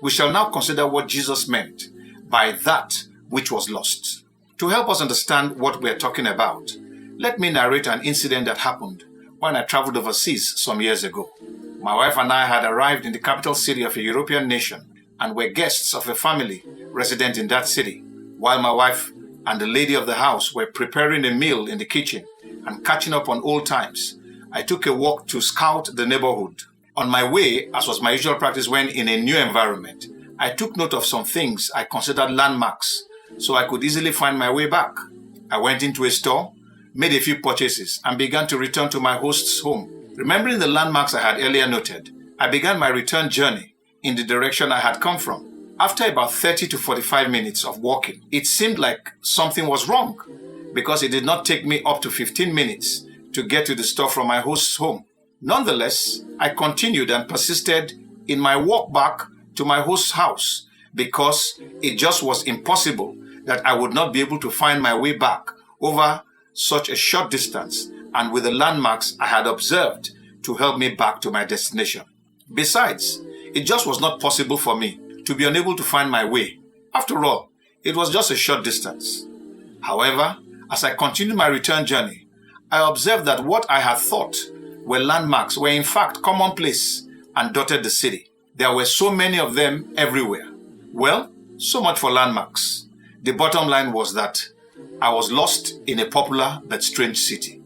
We shall now consider what Jesus meant by that which was lost. To help us understand what we're talking about, let me narrate an incident that happened when I traveled overseas some years ago. My wife and I had arrived in the capital city of a European nation and were guests of a family resident in that city. While my wife and the lady of the house were preparing a meal in the kitchen and catching up on old times, I took a walk to scout the neighborhood. On my way, as was my usual practice when in a new environment, I took note of some things I considered landmarks so I could easily find my way back. I went into a store, made a few purchases, and began to return to my host's home. Remembering the landmarks I had earlier noted, I began my return journey in the direction I had come from. After about 30 to 45 minutes of walking, it seemed like something was wrong because it did not take me up to 15 minutes to get to the store from my host's home. Nonetheless, I continued and persisted in my walk back to my host's house because it just was impossible that I would not be able to find my way back over such a short distance and with the landmarks I had observed to help me back to my destination. Besides, it just was not possible for me to be unable to find my way. After all, it was just a short distance. However, as I continued my return journey, I observed that what I had thought were landmarks were in fact commonplace and dotted the city. There were so many of them everywhere. Well, so much for landmarks. The bottom line was that I was lost in a popular but strange city.